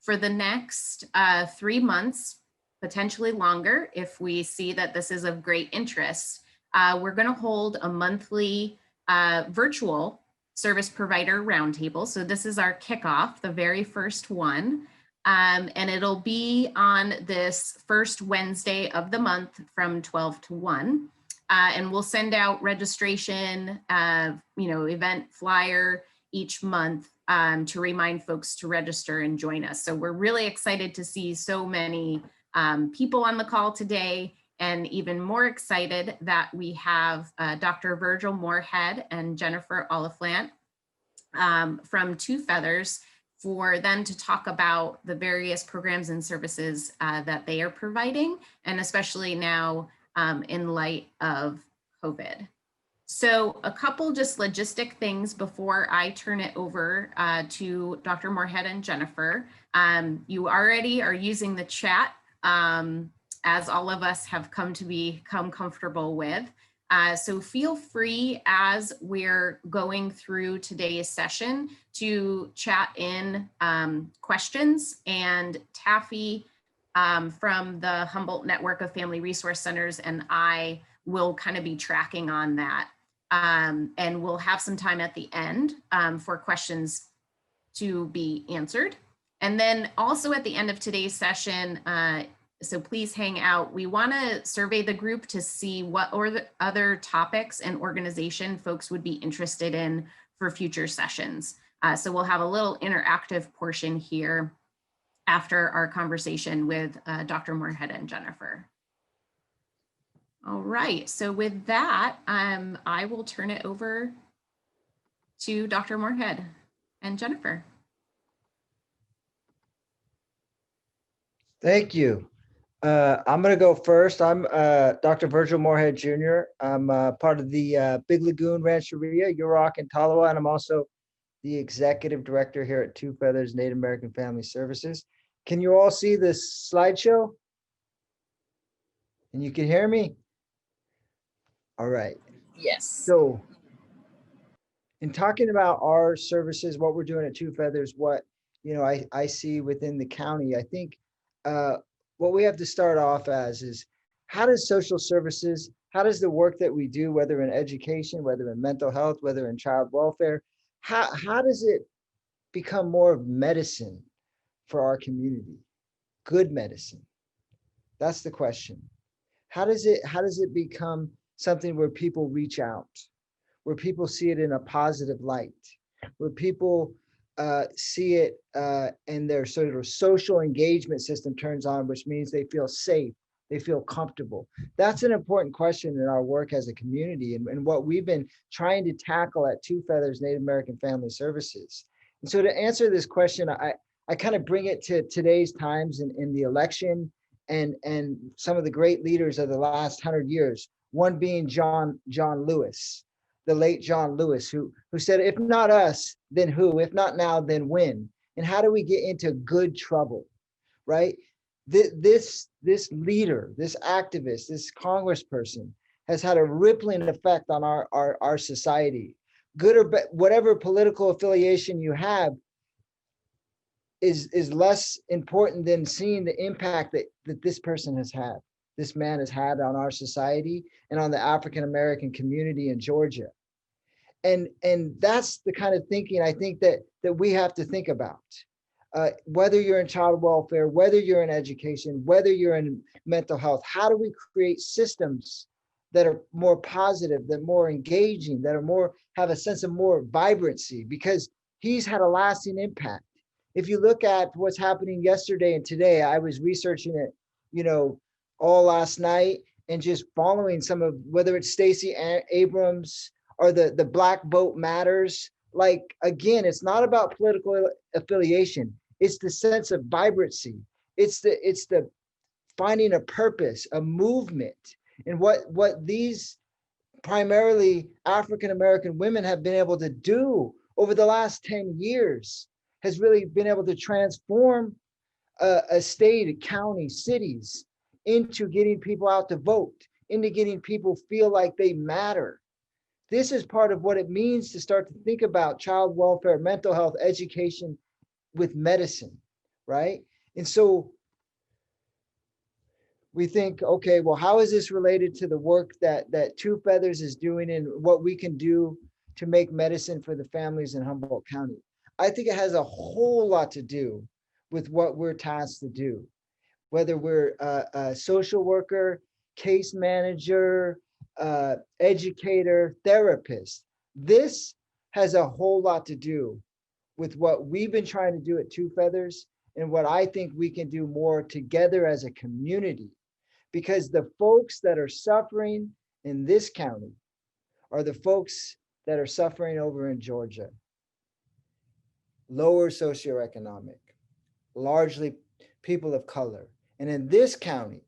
for the next 3 months, potentially longer, if we see that this is of great interest, we're going to hold a monthly virtual service provider roundtable. So this is our kickoff, the very first one. And it'll be on this first Wednesday of the month from 12 to 1. And we'll send out registration, event flyer each month to remind folks to register and join us. So we're really excited to see so many people on the call today, and even more excited that we have Dr. Virgil Moorhead and Jennifer Oliphant from Two Feathers for them to talk about the various programs and services that they are providing, and especially now in light of COVID. So a couple just logistic things before I turn it over to Dr. Moorhead and Jennifer. You already are using the chat, as all of us have come to become comfortable with. So feel free as we're going through today's session to chat in questions, and Taffy from the Humboldt Network of Family Resource Centers and I will kind of be tracking on that. And we'll have some time at the end for questions to be answered. And then also at the end of today's session, so please hang out. We want to survey the group to see what or the other topics and organization folks would be interested in for future sessions. So we'll have a little interactive portion here after our conversation with Dr. Moorhead and Jennifer. All right, so with that, I will turn it over to Dr. Moorhead and Jennifer. Thank you. I'm going to go first. I'm Dr. Virgil Moorhead Jr. I'm part of the Big Lagoon Rancheria, Yurok, and Tolowa, and I'm also the executive director here at Two Feathers Native American Family Services. Can you all see this slideshow? And you can hear me? All right. Yes. So in talking about our services, what we're doing at Two Feathers, what I see within the county, I think what we have to start off as is, how does social services, how does the work that we do, whether in education, whether in mental health, whether in child welfare, how does it become more of medicine for our community? Good medicine. That's the question. How does it become something where people reach out, where people see it in a positive light, where people see it and their sort of social engagement system turns on, which means they feel safe, they feel comfortable? That's an important question in our work as a community, and what we've been trying to tackle at Two Feathers Native American Family Services. And so to answer this question, I kind of bring it to today's times in the election and some of the great leaders of the last 100 years, one being John Lewis, the late John Lewis, who said, if not us, then who? If not now, then when? And how do we get into good trouble, right? This leader, this activist, this congressperson has had a rippling effect on our society. Good or bad, whatever political affiliation you have is less important than seeing the impact that this person has had, this man has had on our society and on the African-American community in Georgia. And that's the kind of thinking I think that we have to think about. Whether you're in child welfare, whether you're in education, whether you're in mental health, how do we create systems that are more positive, that are more engaging, that are have a sense of more vibrancy? Because he's had a lasting impact. If you look at what's happening yesterday and today, I was researching it, all last night, and just following some of, whether it's Stacey Abrams or the Black Vote Matters. Like, again, it's not about political affiliation. It's the sense of vibrancy. It's the finding a purpose, a movement. And what these primarily African-American women have been able to do over the last 10 years has really been able to transform a state, a county, cities into getting people out to vote, into getting people feel like they matter. This is part of what it means to start to think about child welfare, mental health, education with medicine. right? And so we think, okay, well, how is this related to the work that Two Feathers is doing and what we can do to make medicine for the families in Humboldt County? I think it has a whole lot to do with what we're tasked to do, whether we're a social worker, case manager, educator, therapist. This has a whole lot to do with what we've been trying to do at Two Feathers and what I think we can do more together as a community. Because the folks that are suffering in this county are the folks that are suffering over in Georgia. Lower socioeconomic, largely people of color. And in this county,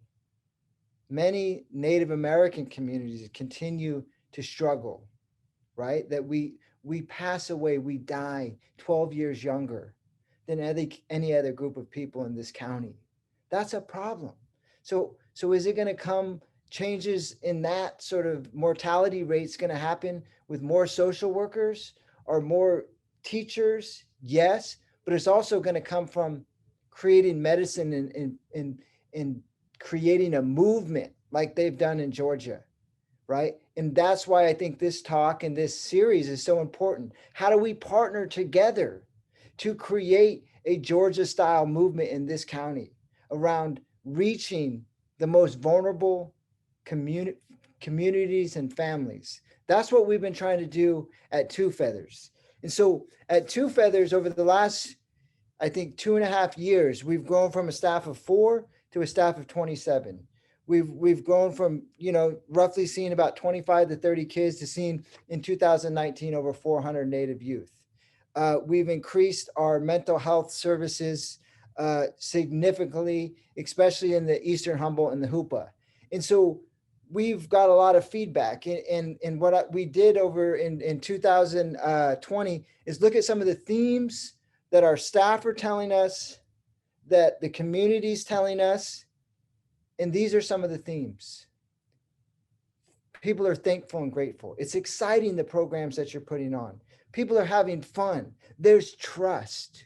many Native American communities continue to struggle, right? That we pass away, we die 12 years younger than any other group of people in this county. That's a problem. So is it going to come changes in that sort of mortality rates going to happen with more social workers or more teachers? Yes, but it's also going to come from creating medicine and creating a movement like they've done in Georgia, right? And that's why I think this talk and this series is so important. How do we partner together to create a Georgia style movement in this county around reaching the most vulnerable communities and families? That's what we've been trying to do at Two Feathers. And so at Two Feathers, over the last, I think, 2.5 years, we've grown from a staff of 4 to a staff of 27. We've grown from, roughly seeing about 25 to 30 kids to seeing in 2019 over 400 Native youth. We've increased our mental health services significantly, especially in the Eastern Humboldt and the Hoopa. And so we've got a lot of feedback. And what we did over in 2020 is look at some of the themes that our staff are telling us, that the community's telling us. And these are some of the themes. People are thankful and grateful. It's exciting, the programs that you're putting on. People are having fun. There's trust.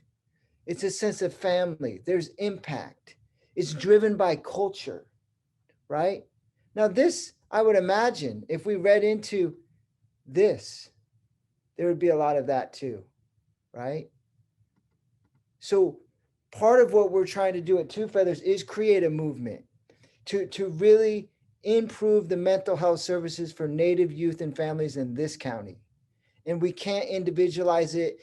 It's a sense of family. There's impact. It's driven by culture, right? Now, this, I would imagine, if we read into this, there would be a lot of that too, right? So part of what we're trying to do at Two Feathers is create a movement to really improve the mental health services for Native youth and families in this county. And we can't individualize it.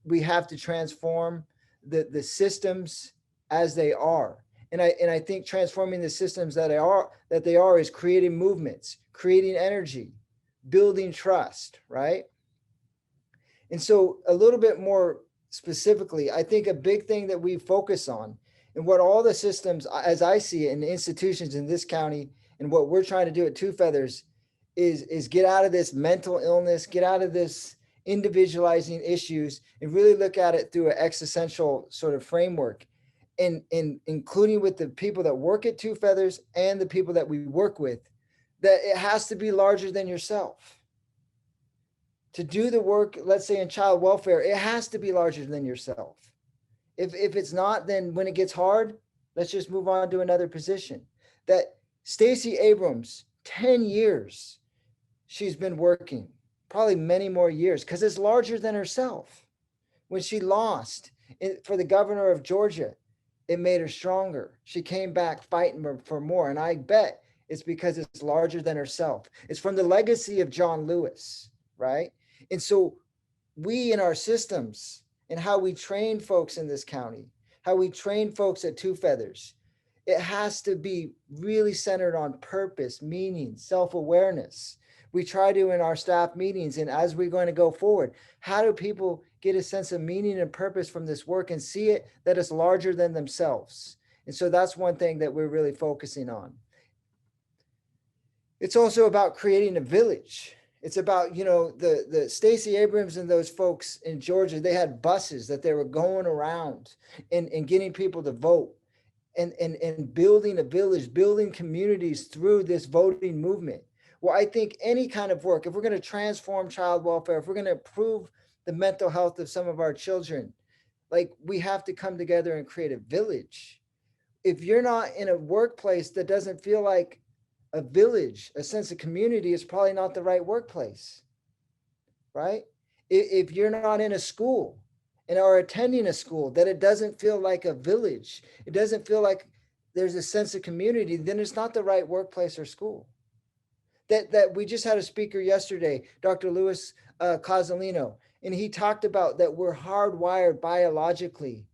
We have to transform the systems as they are. And I think transforming the systems that they are is creating movements, creating energy, building trust, right? And so a little bit more specifically, I think a big thing that we focus on and what all the systems, as I see it, in institutions in this county, and what we're trying to do at Two Feathers is get out of this mental illness, get out of this individualizing issues, and really look at it through an existential sort of framework, and including with the people that work at Two Feathers and the people that we work with, that it has to be larger than yourself. To do the work, let's say in child welfare, it has to be larger than yourself. If it's not, then when it gets hard, let's just move on to another position. That Stacey Abrams, 10 years, she's been working, probably many more years, because it's larger than herself. When she lost for the governor of Georgia, it made her stronger. She came back fighting for more. And I bet it's because it's larger than herself. It's from the legacy of John Lewis, right? And so we in our systems, and how we train folks in this county, how we train folks at Two Feathers, it has to be really centered on purpose, meaning, self-awareness. We try to in our staff meetings, and as we're going to go forward, how do people get a sense of meaning and purpose from this work and see it that it's larger than themselves? And so that's one thing that we're really focusing on. It's also about creating a village. It's about, the Stacey Abrams and those folks in Georgia, they had buses that they were going around and getting people to vote and building a village, building communities through this voting movement. Well, I think any kind of work, if we're going to transform child welfare, if we're going to improve the mental health of some of our children, Like we have to come together and create a village. If you're not in a workplace that doesn't feel like a village, a sense of community, is probably not the right workplace, right? If you're not in a school and are attending a school that it doesn't feel like a village, it doesn't feel like there's a sense of community, then it's not the right workplace or school. That we just had a speaker yesterday, Dr. Louis Cozzolino, and he talked about that we're hardwired biologically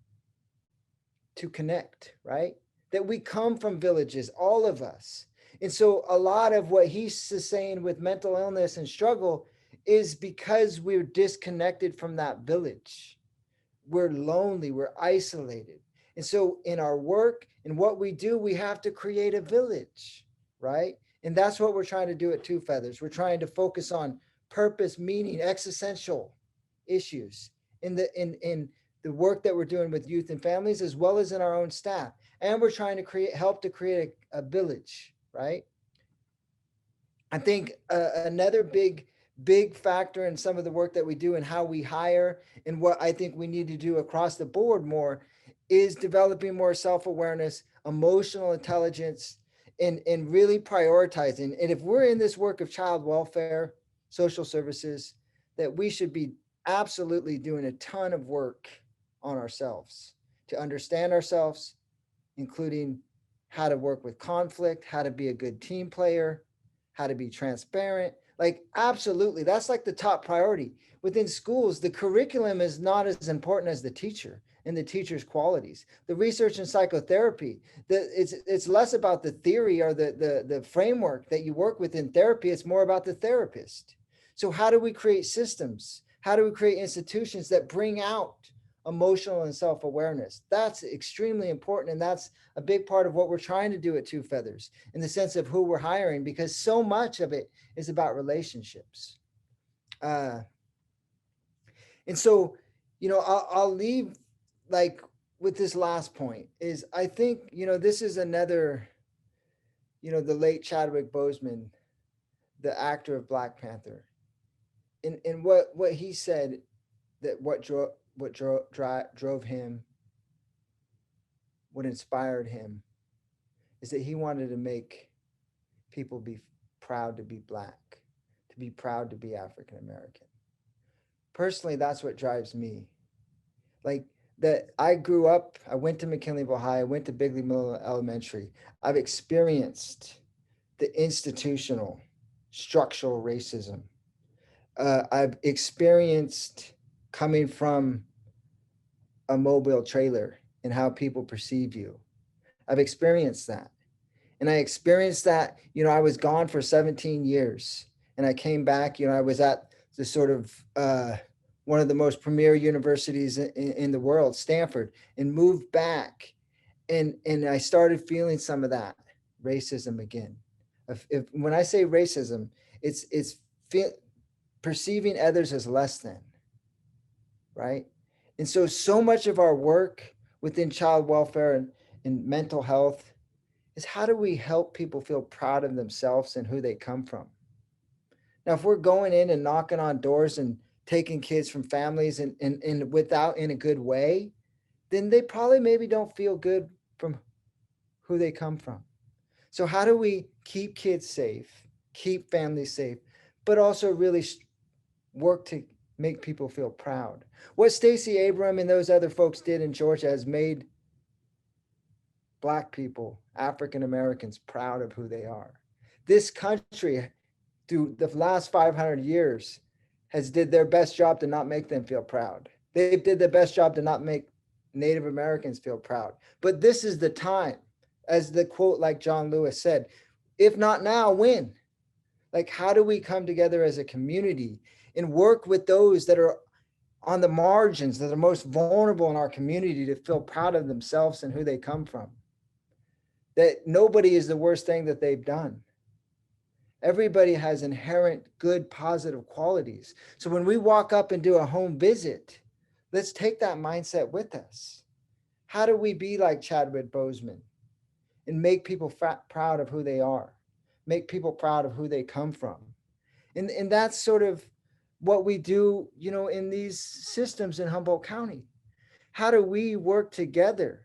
to connect, right? That we come from villages, all of us. And so a lot of what he's saying with mental illness and struggle is because we're disconnected from that village. We're lonely, we're isolated. And so in our work and what we do, we have to create a village, right? And that's what we're trying to do at Two Feathers. We're trying to focus on purpose, meaning, existential issues in the work that we're doing with youth and families, as well as in our own staff. And we're trying to help to create a village, right? I think another big factor in some of the work that we do and how we hire, and what I think we need to do across the board more, is developing more self-awareness, emotional intelligence, and really prioritizing. And if we're in this work of child welfare, social services, that we should be absolutely doing a ton of work on ourselves to understand ourselves, including how to work with conflict, how to be a good team player, how to be transparent. Like, absolutely, that's like the top priority. Within schools, the curriculum is not as important as the teacher and the teacher's qualities. The research in psychotherapy, it's less about the theory or the framework that you work with in therapy. It's more about the therapist. So how do we create systems? How do we create institutions that bring out emotional and self-awareness? That's extremely important. And that's a big part of what we're trying to do at Two Feathers, in the sense of who we're hiring, because so much of it is about relationships. Uh, and so, I'll leave like with this last point is, I think, this is another, the late Chadwick Boseman, the actor of Black Panther, and what he said, that drove him, what inspired him, is that he wanted to make people be proud to be Black, to be proud to be African American. Personally, that's what drives me. Like, that I grew up, I went to McKinleyville High, I went to Bigley Middle Elementary. I've experienced the institutional, structural racism. I've experienced coming from a mobile trailer and how people perceive you. I've experienced that. And I experienced that, I was gone for 17 years and I came back, I was at the sort of one of the most premier universities in the world, Stanford, and moved back. And I started feeling some of that racism again. When I say racism, it's perceiving others as less than, right? And so much of our work within child welfare and mental health is, how do we help people feel proud of themselves and who they come from? Now, if we're going in and knocking on doors and taking kids from families and without, in a good way, then they probably maybe don't feel good from who they come from. So how do we keep kids safe, keep families safe, but also really work to make people feel proud? What Stacey Abram and those other folks did in Georgia has made Black people, African Americans, proud of who they are. This country, through the last 500 years, has did their best job to not make them feel proud. They did their best job to not make Native Americans feel proud. But this is the time, as the quote, like John Lewis said, if not now, when? Like, how do we come together as a community and work with those that are on the margins, that are most vulnerable in our community, to feel proud of themselves and who they come from? That nobody is the worst thing that they've done. Everybody has inherent good, positive qualities. So when we walk up and do a home visit, let's take that mindset with us. How do we be like Chadwick Boseman and make people proud of who they are, make people proud of who they come from? And that's sort of what we do, in these systems in Humboldt County. How do we work together?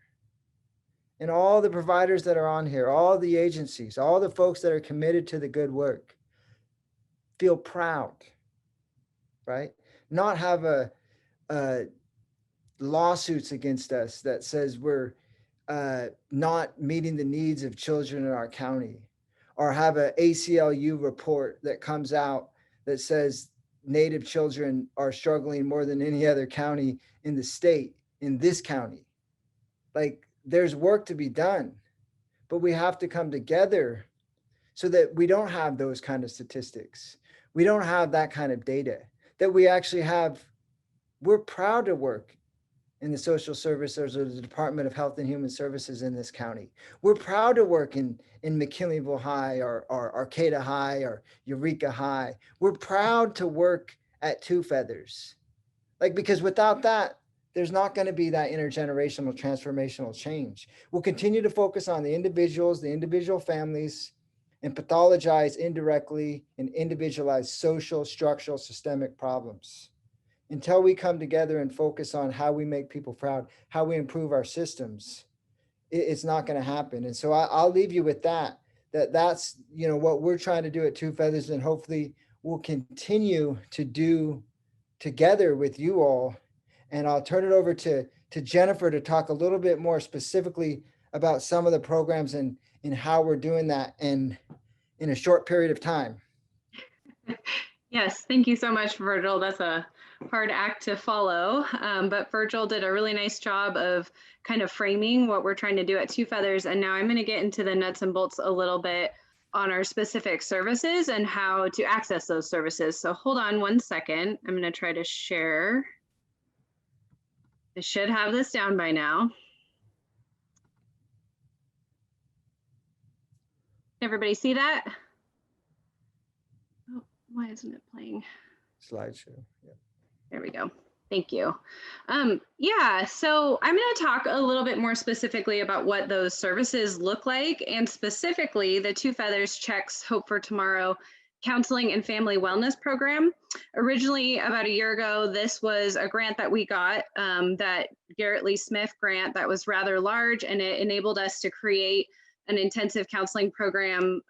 And all the providers that are on here, all the agencies, all the folks that are committed to the good work, feel proud, right? Not have a lawsuits against us that says we're not meeting the needs of children in our county, or have a ACLU report that comes out that says Native children are struggling more than any other county in the state, in this county. Like, there's work to be done, but we have to come together so that we don't have those kind of statistics. We don't have that kind of data, that we actually have. We're proud to work in the social services or the Department of Health and Human Services in this county. We're proud to work in McKinleyville High or Arcata High or Eureka High. We're proud to work at Two Feathers. Like, because without that, there's not going to be that intergenerational transformational change. We'll continue to focus on the individuals, the individual families, and pathologize indirectly and individualize social, structural, systemic problems. Until we come together and focus on how we make people proud, how we improve our systems, it's not going to happen. And so I'll leave you with that. That's what we're trying to do at Two Feathers, and hopefully we'll continue to do together with you all. And I'll turn it over to Jennifer to talk a little bit more specifically about some of the programs and how we're doing that in a short period of time. Yes, thank you so much, Virgil. That's a hard act to follow, but Virgil did a really nice job of kind of framing what we're trying to do at Two Feathers. And now I'm going to get into the nuts and bolts a little bit on our specific services and how to access those services. So hold on one second. I'm going to try to share. I should have this down by now. Everybody see that? Oh, why isn't it playing? Slideshow. Yeah. There we go. Thank you. Yeah, so I'm going to talk a little bit more specifically about what those services look like, and specifically the Two Feathers Checks Hope for Tomorrow Counseling and Family Wellness Program. Originally, about a year ago, this was a grant that we got, that Garrett Lee Smith grant that was rather large, and it enabled us to create an intensive counseling program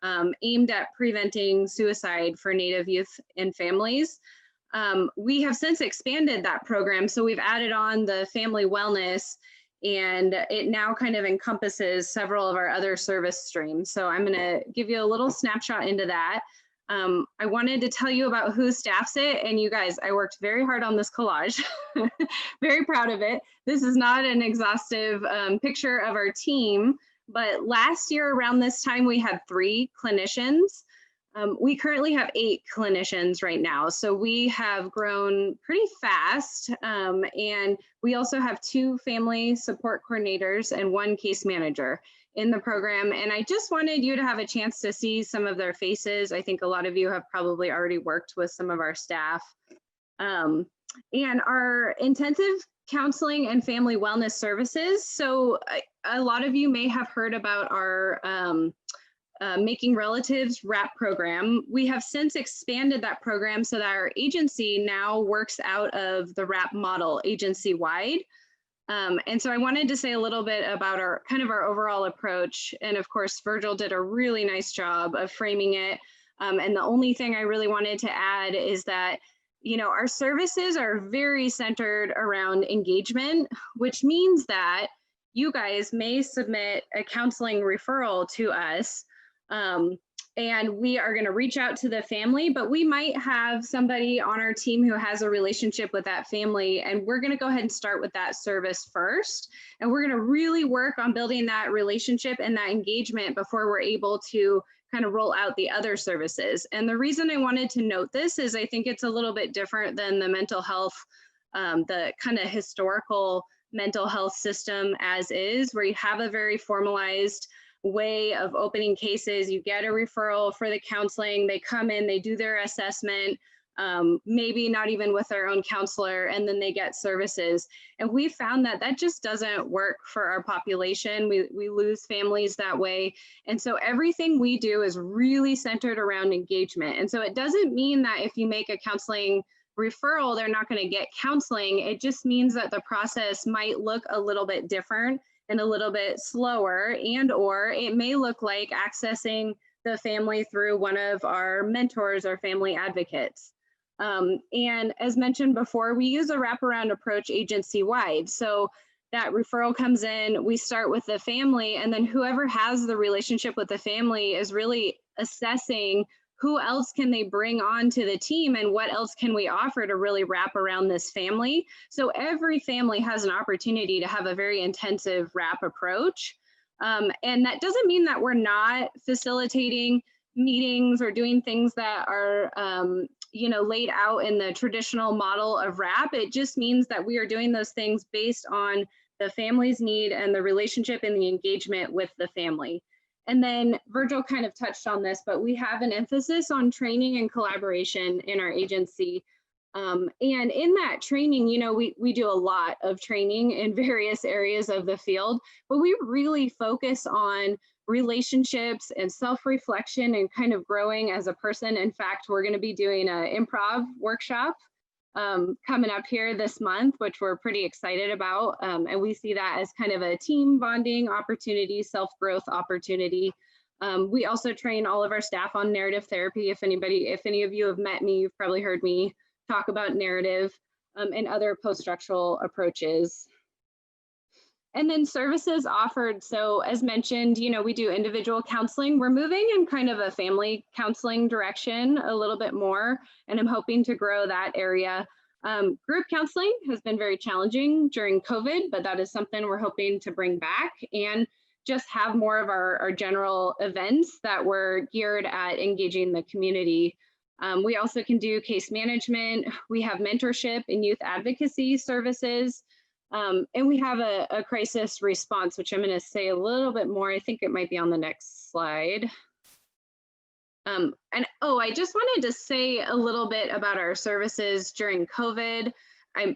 aimed at preventing suicide for Native youth and families. We have since expanded that program, so we've added on the family wellness, and it now kind of encompasses several of our other service streams. So I'm going to give you a little snapshot into that. I wanted to tell you about who staffs it, and you guys, I worked very hard on this collage. Very proud of it. This is not an exhaustive picture of our team, but last year around this time we had 3 clinicians. We currently have 8 clinicians right now, so we have grown pretty fast, and we also have 2 family support coordinators and 1 case manager in the program. And I just wanted you to have a chance to see some of their faces. I think a lot of you have probably already worked with some of our staff. And our intensive counseling and family wellness services. So a lot of you may have heard about our Making Relatives WRAP program. We have since expanded that program so that our agency now works out of the WRAP model agency-wide. And so I wanted to say a little bit about our our overall approach. And of course, Virgil did a really nice job of framing it. And the only thing I really wanted to add is that, our services are very centered around engagement, which means that you guys may submit a counseling referral to us. And we are going to reach out to the family, but we might have somebody on our team who has a relationship with that family, and we're going to go ahead and start with that service first. And we're going to really work on building that relationship and that engagement before we're able to kind of roll out the other services. And the reason I wanted to note this is I think it's a little bit different than the mental health, the kind of historical mental health system as is, where you have a very formalized way of opening cases. You get a referral for the counseling, they come in, they do their assessment, maybe not even with their own counselor, and then they get services. And we found that that just doesn't work for our population. We lose families that way. And so everything we do is really centered around engagement. And so it doesn't mean that if you make a counseling referral, they're not going to get counseling. It just means that the process might look a little bit different and a little bit slower, and or it may look like accessing the family through one of our mentors or family advocates. And as mentioned before, we use a wraparound approach agency-wide. So that referral comes in, we start with the family, and then whoever has the relationship with the family is really assessing who else can they bring on to the team and what else can we offer to really wrap around this family. So every family has an opportunity to have a very intensive wrap approach. And that doesn't mean that we're not facilitating meetings or doing things that are laid out in the traditional model of wrap. It just means that we are doing those things based on the family's need and the relationship and the engagement with the family. And then Virgil kind of touched on this, but we have an emphasis on training and collaboration in our agency. And in that training, we do a lot of training in various areas of the field, but we really focus on relationships and self-reflection and kind of growing as a person. In fact, we're going to be doing an improv workshop coming up here this month, which we're pretty excited about. And we see that as kind of a team bonding opportunity, self-growth opportunity. We also train all of our staff on narrative therapy. If any of you have met me, you've probably heard me talk about narrative and other post-structural approaches. And then services offered. So as mentioned, we do individual counseling. We're moving in kind of a family counseling direction a little bit more, and I'm hoping to grow that area. Group counseling has been very challenging during COVID, but that is something we're hoping to bring back and just have more of our general events that were geared at engaging the community. We also can do case management. We have mentorship and youth advocacy services. And we have a crisis response, which I'm going to say a little bit more. I think it might be on the next slide. I just wanted to say a little bit about our services during COVID.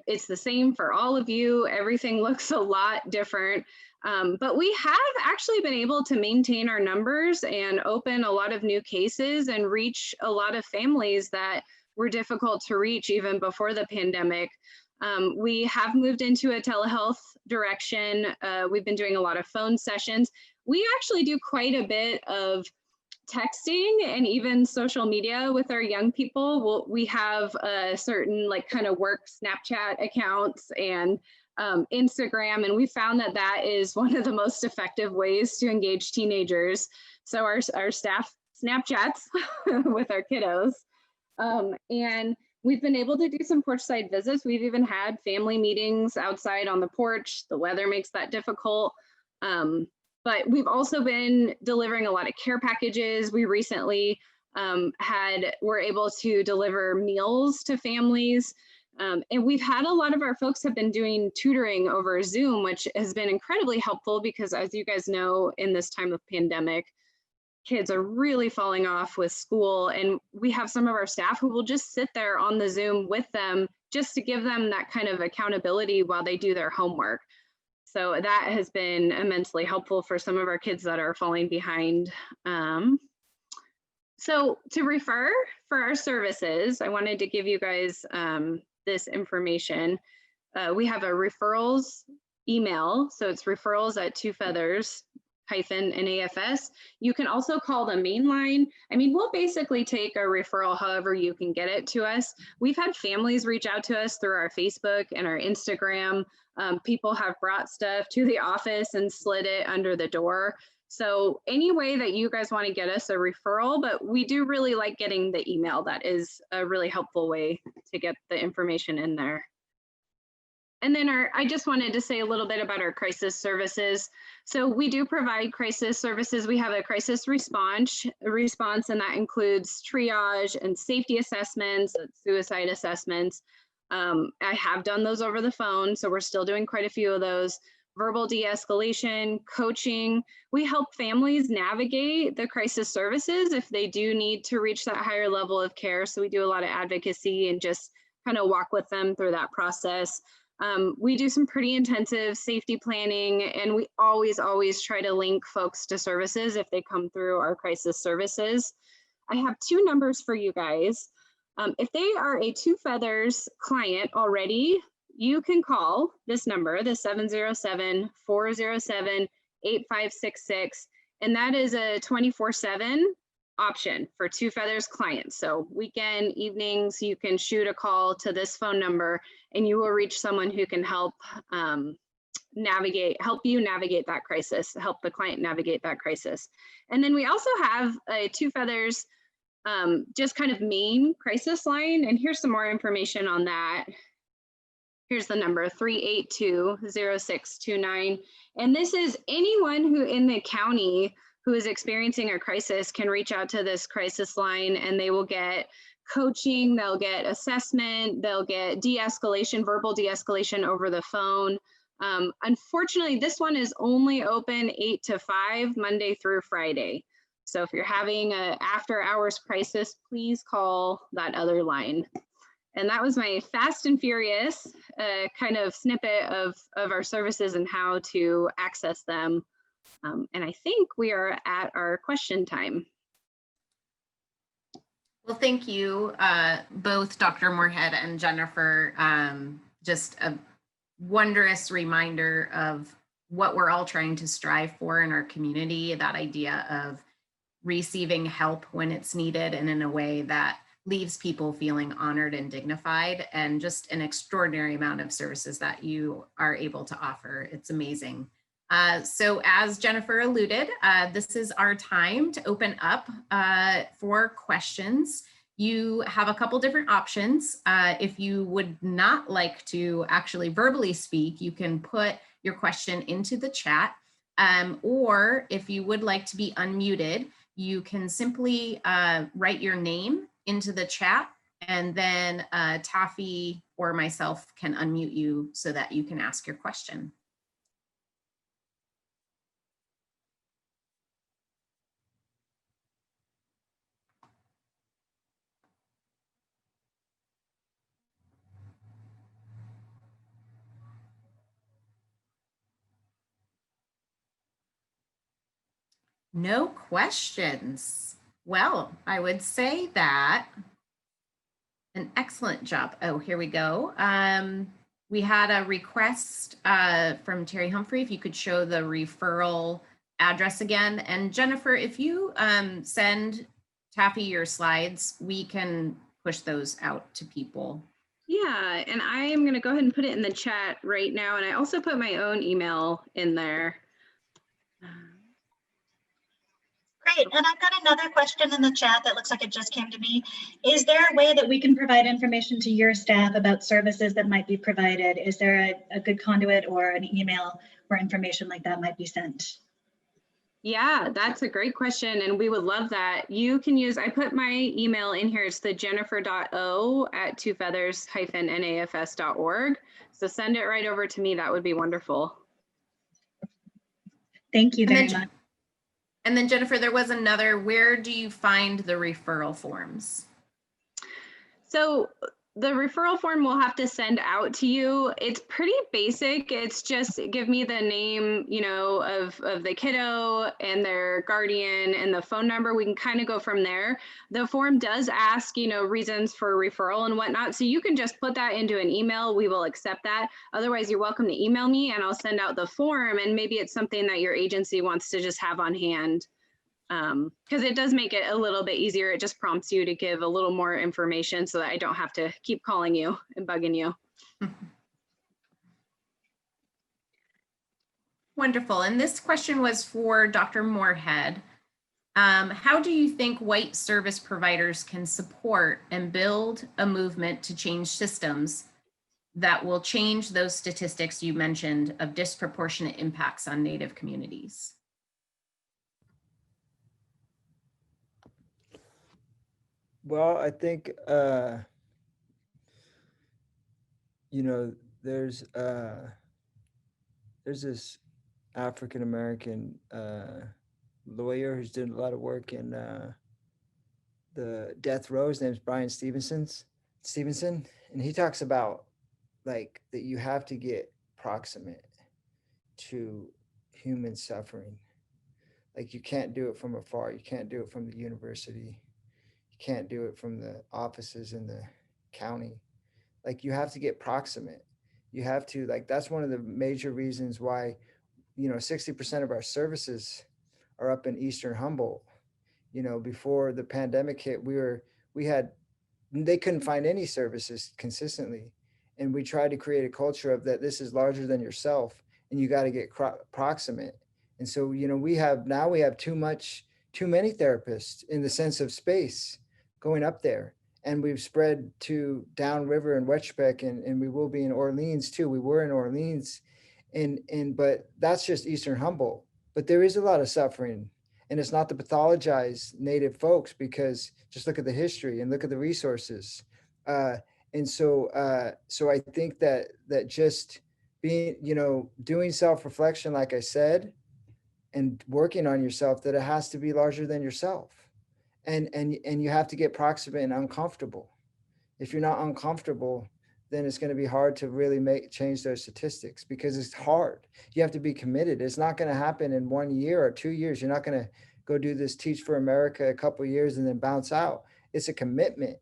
It's the same for all of you. Everything looks a lot different, but we have actually been able to maintain our numbers and open a lot of new cases and reach a lot of families that were difficult to reach even before the pandemic. We have moved into a telehealth direction. We've been doing a lot of phone sessions. We actually do quite a bit of texting and even social media with our young people. We have a certain kind of work Snapchat accounts and Instagram, and we found that is one of the most effective ways to engage teenagers. So our staff Snapchats with our kiddos. And we've been able to do some porchside visits. We've even had family meetings outside on the porch. The weather makes that difficult. But we've also been delivering a lot of care packages. We recently were able to deliver meals to families. And we've had a lot of our folks have been doing tutoring over Zoom, which has been incredibly helpful because, as you guys know, in this time of pandemic, kids are really falling off with school, and we have some of our staff who will just sit there on the Zoom with them just to give them that kind of accountability while they do their homework. So that has been immensely helpful for some of our kids that are falling behind. So to refer for our services, I wanted to give you guys this information. We have a referrals email, so it's referrals@twofeathers-NAFS. You can also call the main line. I mean, we'll basically take a referral however you can get it to us. We've had families reach out to us through our Facebook and our Instagram. People have brought stuff to the office and slid it under the door. So any way that you guys want to get us a referral, but we do really like getting the email. That is a really helpful way to get the information in there. And then I just wanted to say a little bit about our crisis services. So we do provide crisis services. We have a crisis response, and that includes triage and safety assessments, suicide assessments. I have done those over the phone, so we're still doing quite a few of those. Verbal de-escalation, coaching. We help families navigate the crisis services if they do need to reach that higher level of care. So we do a lot of advocacy and just kind of walk with them through that process. We do some pretty intensive safety planning, and we always try to link folks to services if they come through our crisis services. I have two numbers for you guys. If they are a Two Feathers client already, you can call this number, the 707-407-8566, and that is a 24/7 option for Two Feathers clients. So weekend, evenings, you can shoot a call to this phone number and you will reach someone who can help help you navigate that crisis, help the client navigate that crisis. And then we also have a Two Feathers just kind of main crisis line. And here's some more information on that. Here's the number, 382-0629. And this is anyone who in the county who is experiencing a crisis can reach out to this crisis line, and they will get coaching, they'll get assessment, they'll get de-escalation, verbal de-escalation over the phone. Unfortunately, this one is only open 8 to 5, Monday through Friday. So if you're having an after hours crisis, please call that other line. And that was my fast and furious kind of snippet of our services and how to access them. And I think we are at our question time. Well, thank you, both Dr. Moorhead and Jennifer. Just a wondrous reminder of what we're all trying to strive for in our community, that idea of receiving help when it's needed and in a way that leaves people feeling honored and dignified, and just an extraordinary amount of services that you are able to offer. It's amazing. So as Jennifer alluded, this is our time to open up for questions. You have a couple different options. If you would not like to actually verbally speak, you can put your question into the chat. Or if you would like to be unmuted, you can simply write your name into the chat, and then Taffy or myself can unmute you so that you can ask your question. No questions. Well, I would say that an excellent job. Oh, here we go. We had a request from Terry Humphrey, if you could show the referral address again. And Jennifer, if you send Taffy your slides, we can push those out to people. Yeah, and I am going to go ahead and put it in the chat right now. And I also put my own email in there. Great, and I've got another question in the chat that looks like it just came to me. Is there a way that we can provide information to your staff about services that might be provided? Is there a good conduit or an email where information like that might be sent? Yeah, that's a great question, and we would love that. You can use, I put my email in here, it's the jennifer.o@twofeathers-nafs.org. So send it right over to me, that would be wonderful. Thank you very much. And then Jennifer, there was another, where do you find the referral forms? So the referral form we'll have to send out to you. It's pretty basic. It's just give me the name, you know, of the kiddo and their guardian and the phone number. We can kind of go from there. The form does ask, you know, reasons for referral and whatnot. So you can just put that into an email. We will accept that. Otherwise, you're welcome to email me and I'll send out the form. And maybe it's something that your agency wants to just have on hand. Because it does make it a little bit easier. It just prompts you to give a little more information so that I don't have to keep calling you and bugging you. Wonderful. And this question was for Dr. Moorhead. How do you think white service providers can support and build a movement to change systems that will change those statistics you mentioned of disproportionate impacts on Native communities? Well, I think, you know, there's this African-American lawyer who's doing a lot of work in the death row. His name's Brian Stevenson, and he talks about like that you have to get proximate to human suffering. Like you can't do it from afar. You can't do it from the university. You can't do it from the offices in the county. Like you have to get proximate. You have to, like, that's one of the major reasons why, 60% of our services are up in Eastern Humboldt. Before the pandemic hit, they couldn't find any services consistently. And we tried to create a culture of that this is larger than yourself and you got to get proximate. And so, we have too many therapists in the sense of space going up there. And we've spread to downriver and Wetchbeck, and we will be in Orleans too. We were in Orleans, but that's just Eastern Humboldt. But there is a lot of suffering, and it's not to pathologize Native folks, because just look at the history and look at the resources. So I think that just being, doing self-reflection, like I said, and working on yourself, that it has to be larger than yourself. And you have to get proximate and uncomfortable. If you're not uncomfortable, then it's going to be hard to really change those statistics, because it's hard. You have to be committed. It's not going to happen in 1 year or 2 years. You're not going to go do this Teach for America a couple of years and then bounce out. It's a commitment.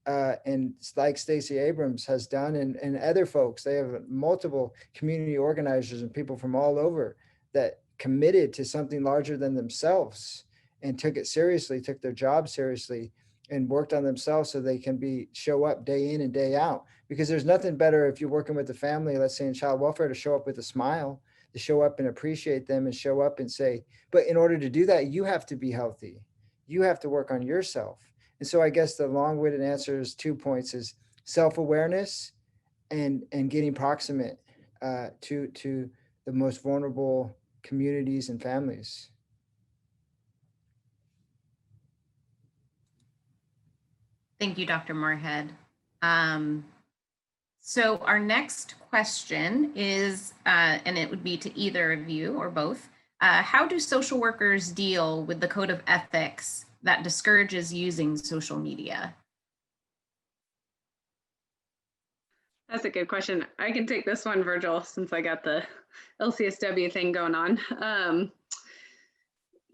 And like Stacey Abrams has done, and other folks, they have multiple community organizers and people from all over that committed to something larger than themselves and took it seriously, took their job seriously, and worked on themselves so they can show up day in and day out. Because there's nothing better if you're working with the family, let's say in child welfare, to show up with a smile, to show up and appreciate them and show up and say, but in order to do that, you have to be healthy. You have to work on yourself. And so I guess the long-winded answer is 2 points: is self-awareness and getting proximate to the most vulnerable communities and families. Thank you, Dr. Moorhead. So our next question is, and it would be to either of you or both, how do social workers deal with the code of ethics that discourages using social media? That's a good question. I can take this one, Virgil, since I got the LCSW thing going on.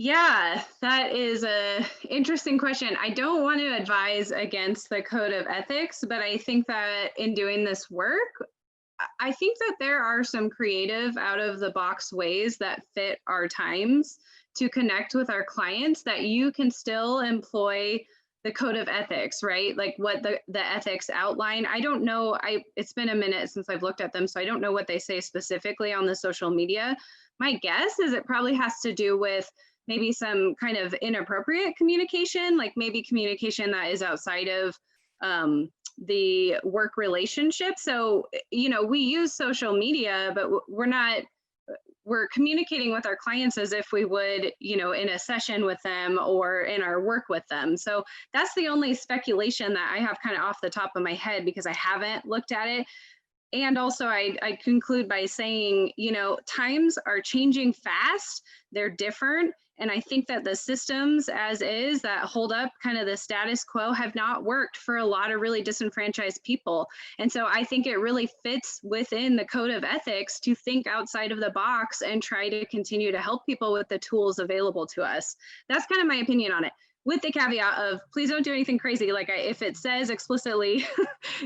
Yeah, that is a interesting question. I don't want to advise against the code of ethics, but I think that in doing this work, I think that there are some creative, out of the box ways that fit our times to connect with our clients, that you can still employ the code of ethics, right? Like what the ethics outline. I don't know, it's been a minute since I've looked at them, so I don't know what they say specifically on the social media. My guess is it probably has to do with maybe some kind of inappropriate communication, like maybe communication that is outside of the work relationship. So, we use social media, but we're communicating with our clients as if we would, in a session with them or in our work with them. So that's the only speculation that I have kind of off the top of my head, because I haven't looked at it. And also I conclude by saying, times are changing fast, they're different. And I think that the systems as is that hold up kind of the status quo have not worked for a lot of really disenfranchised people. And so I think it really fits within the code of ethics to think outside of the box and try to continue to help people with the tools available to us. That's kind of my opinion on it, with the caveat of please don't do anything crazy. Like if it says explicitly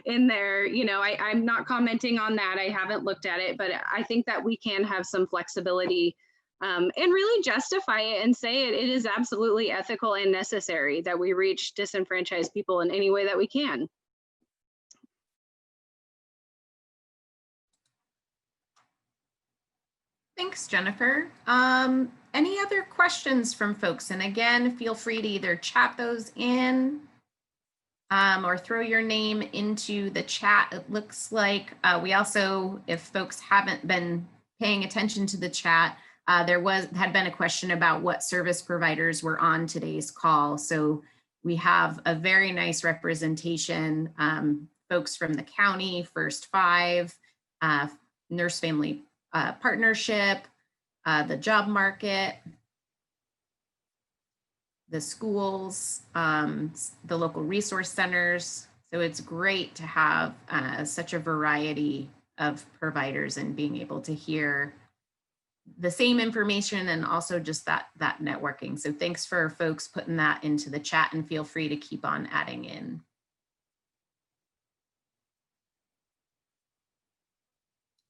in there, I'm not commenting on that. I haven't looked at it, but I think that we can have some flexibility and really justify it and say it is absolutely ethical and necessary that we reach disenfranchised people in any way that we can. Thanks, Jennifer. Any other questions from folks? And again, feel free to either chat those in or throw your name into the chat. It looks like we also, if folks haven't been paying attention to the chat, there had been a question about what service providers were on today's call. So we have a very nice representation, folks from the county, First Five, Nurse Family Partnership, the job market, the schools, the local resource centers. So it's great to have such a variety of providers and being able to hear the same information and also just that networking. So thanks for folks putting that into the chat, and feel free to keep on adding in.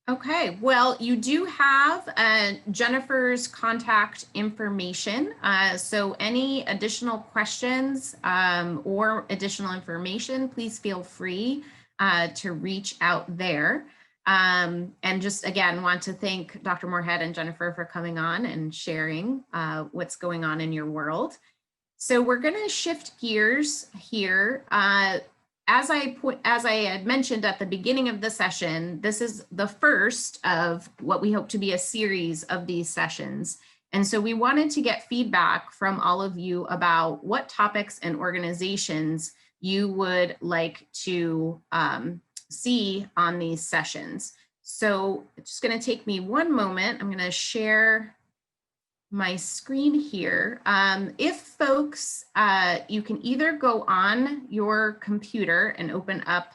Okay, well, you do have Jennifer's contact information. So any additional questions or additional information, please feel free to reach out there. And just again, want to thank Dr. Moorhead and Jennifer for coming on and sharing what's going on in your world. So we're going to shift gears here. As I had mentioned at the beginning of the session, this is the first of what we hope to be a series of these sessions. And so we wanted to get feedback from all of you about what topics and organizations you would like to see on these sessions. So it's just going to take me one moment. I'm going to share my screen here. If folks, you can either go on your computer and open up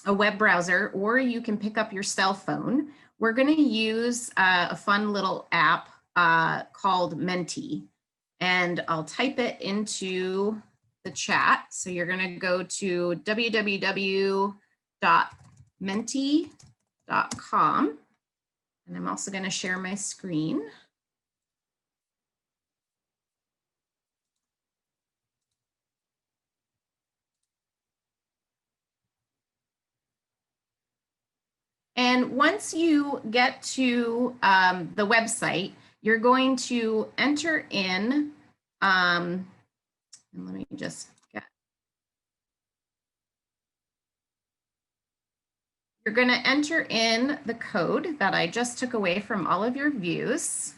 a web browser, or you can pick up your cell phone. We're going to use a fun little app called Menti, and I'll type it into the chat. So you're going to go to www.menti.com, and I'm also going to share my screen. And once you get to the website, you're going to enter in, and let me just get, you're going to enter in the code that I just took away from all of your views.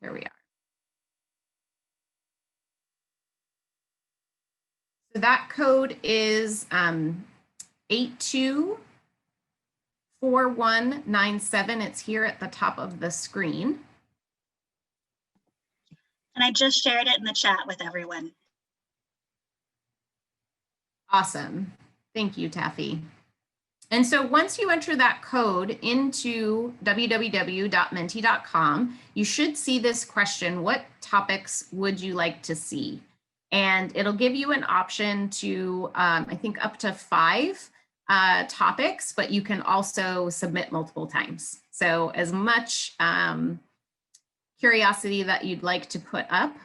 Here we are. So that code is 824197. It's here at the top of the screen. And I just shared it in the chat with everyone. Awesome. Thank you, Taffy. And so once you enter that code into www.menti.com, you should see this question: what topics would you like to see? And it'll give you an option to, I think, up to 5 topics, but you can also submit multiple times. So as much curiosity that you'd like to put up.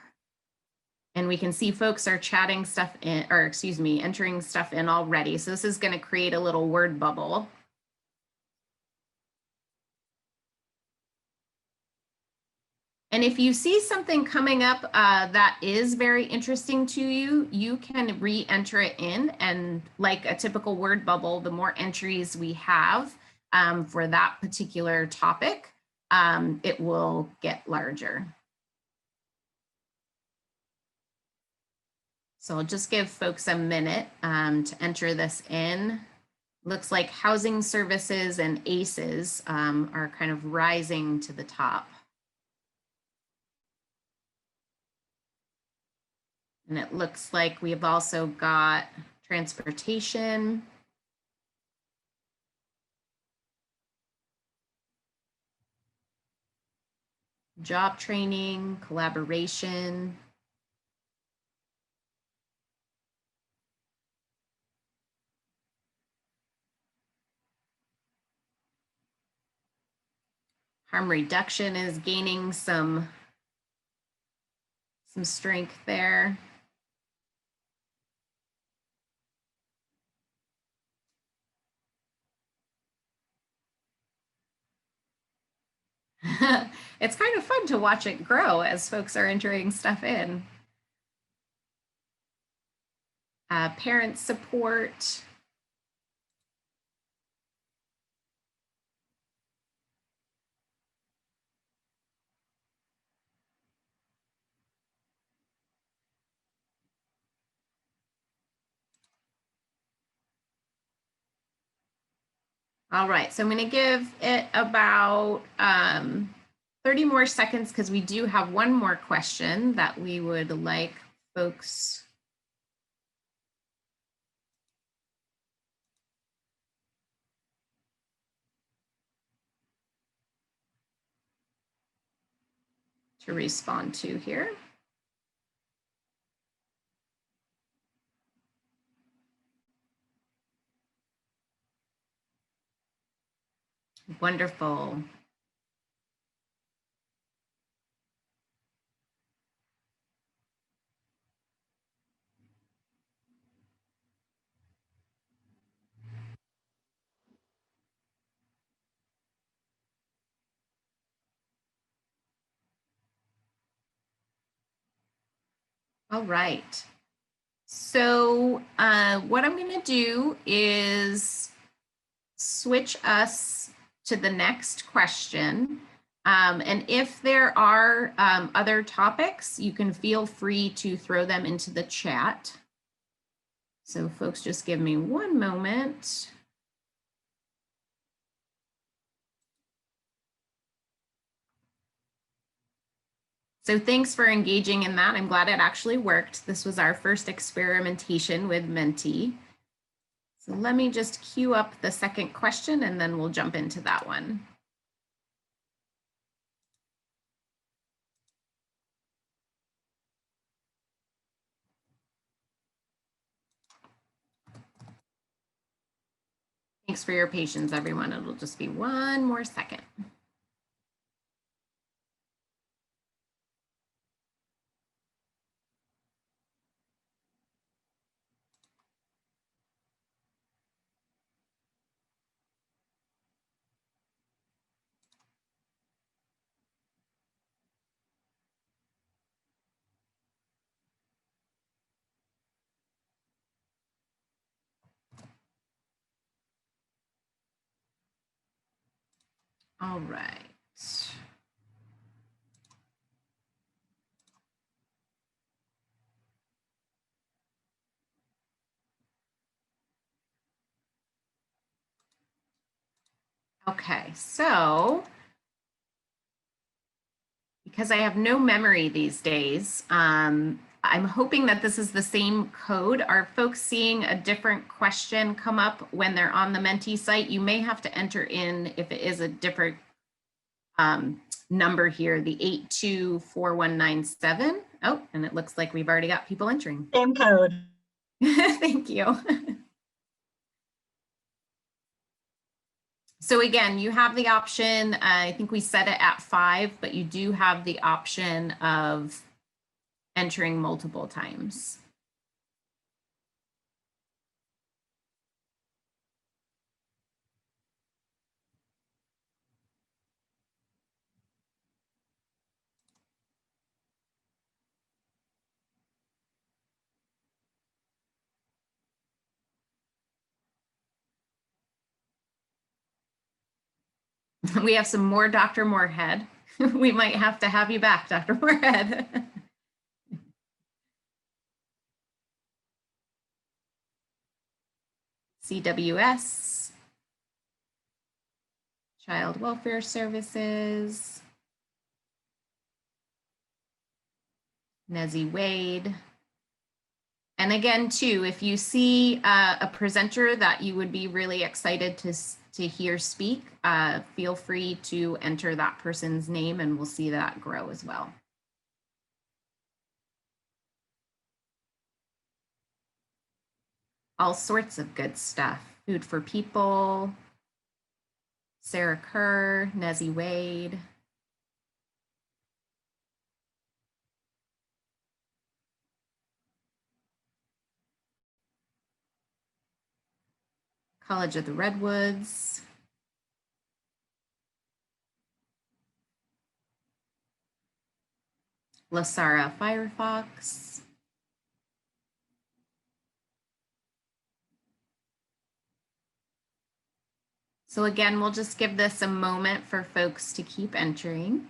And we can see folks are chatting stuff in, or excuse me, entering stuff in already. So this is going to create a little word bubble. And if you see something coming up that is very interesting to you, you can re-enter it in. And like a typical word bubble, the more entries we have for that particular topic, it will get larger. So I'll just give folks a minute to enter this in. Looks like housing services and ACEs are kind of rising to the top. And it looks like we've also got transportation, job training, collaboration, harm reduction is gaining some strength there. It's kind of fun to watch it grow as folks are entering stuff in. Parent support. All right, so I'm going to give it about 30 more seconds because we do have one more question that we would like folks to respond to here. Wonderful. All right. So what I'm going to do is switch us to the next question. And if there are other topics, you can feel free to throw them into the chat. So folks, just give me one moment. So thanks for engaging in that. I'm glad it actually worked. This was our first experimentation with Menti. So let me just queue up the second question and then we'll jump into that one. Thanks for your patience, everyone. It'll just be one more second. All right. Okay, so because I have no memory these days, I'm hoping that this is the same code. Are folks seeing a different question come up when they're on the Menti site? You may have to enter in, if it is a different number here, the 824197. Oh, and it looks like we've already got people entering. Same code. Thank you. So again, you have the option, I think we set it at 5, but you do have the option of entering multiple times. We have some more Dr. Moorhead. We might have to have you back, Dr. Moorhead. CWS, Child Welfare Services, Nezzy Wade. And again, too, if you see a presenter that you would be really excited to hear speak, feel free to enter that person's name and we'll see that grow as well. All sorts of good stuff. Food for People, Sarah Kerr, Nezzy Wade. College of the Redwoods. LaSara Firefox. So again, we'll just give this a moment for folks to keep entering.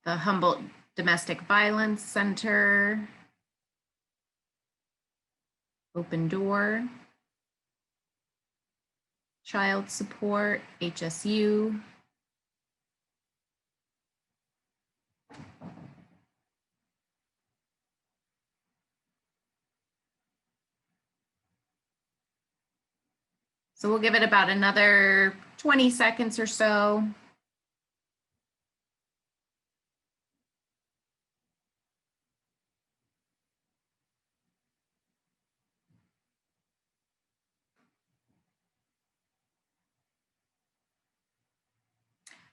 The Humboldt Domestic Violence Center. Open Door. child support, HSU. So we'll give it about another 20 seconds or so.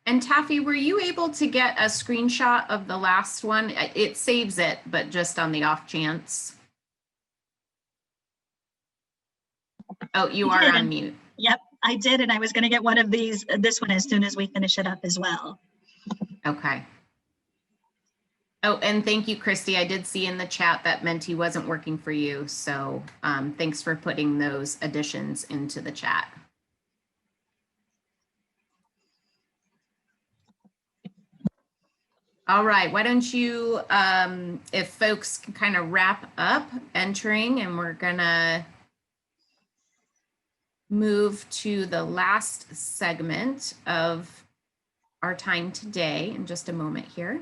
And Taffy, were you able to get a screenshot of the last one? It saves it, but just on the off chance. Oh, you are on mute. Yep, I did, and I was going to get one of these, this one, as soon as we finish it up as well. Okay. Oh, and thank you, Christy. I did see in the chat that Menti wasn't working for you. So thanks for putting those additions into the chat. All right, why don't you, if folks can kind of wrap up entering, and we're gonna move to the last segment of our time today in just a moment here.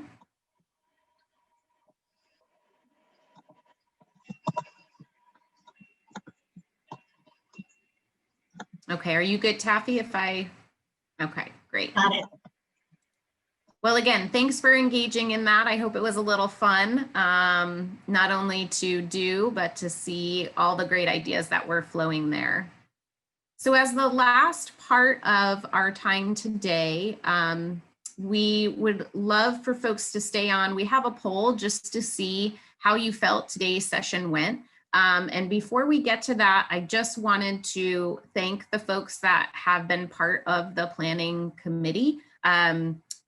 Okay, are you good, Taffy? Okay, great. Got it. Well, again, thanks for engaging in that. I hope it was a little fun, not only to do, but to see all the great ideas that were flowing there. So as the last part of our time today, we would love for folks to stay on. We have a poll just to see how you felt today's session went. And before we get to that, I just wanted to thank the folks that have been part of the planning committee.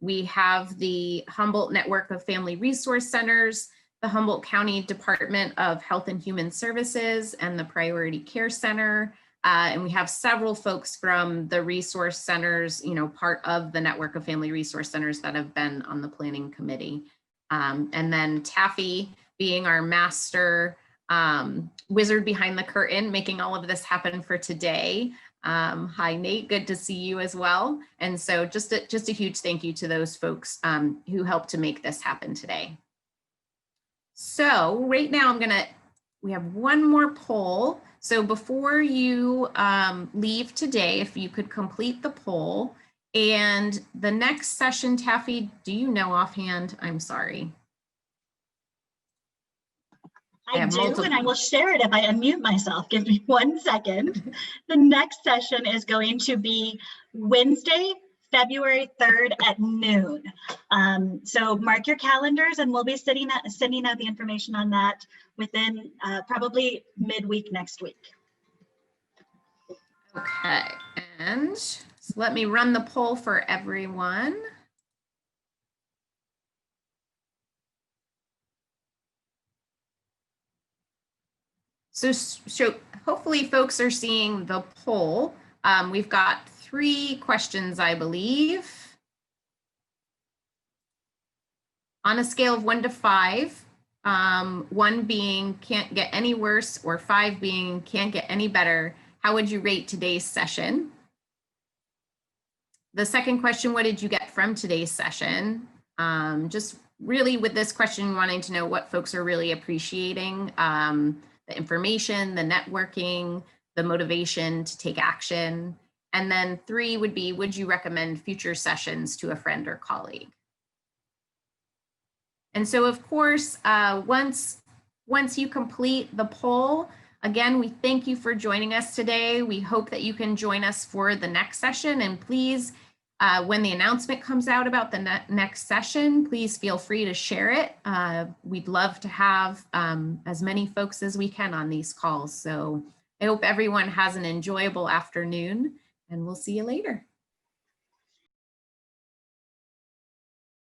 We have the Humboldt Network of Family Resource Centers, the Humboldt County Department of Health and Human Services, and the Priority Care Center. And we have several folks from the resource centers, part of the Network of Family Resource Centers that have been on the planning committee. And then Taffy being our master wizard behind the curtain, making all of this happen for today. Hi, Nate, good to see you as well. And so just a huge thank you to those folks who helped to make this happen today. So right now we have one more poll. So before you leave today, if you could complete the poll, and the next session, Taffy, do you know offhand? I'm sorry. I do, and I will share it if I unmute myself. Give me 1 second. The next session is going to be Wednesday, February 3rd at noon. So mark your calendars, and we'll be sending out the information on that within probably midweek next week. Okay, and so let me run the poll for everyone. So hopefully folks are seeing the poll. We've got 3 questions, I believe. On a scale of 1 to 5, 1 being can't get any worse, or 5 being can't get any better, how would you rate today's session? The second question, what did you get from today's session? Just really with this question, wanting to know what folks are really appreciating. The information, the networking, the motivation to take action. And then 3 would be, would you recommend future sessions to a friend or colleague? And so of course, once you complete the poll, again, we thank you for joining us today. We hope that you can join us for the next session, and please, when the announcement comes out about the next session, please feel free to share it. We'd love to have as many folks as we can on these calls. So I hope everyone has an enjoyable afternoon, and we'll see you later.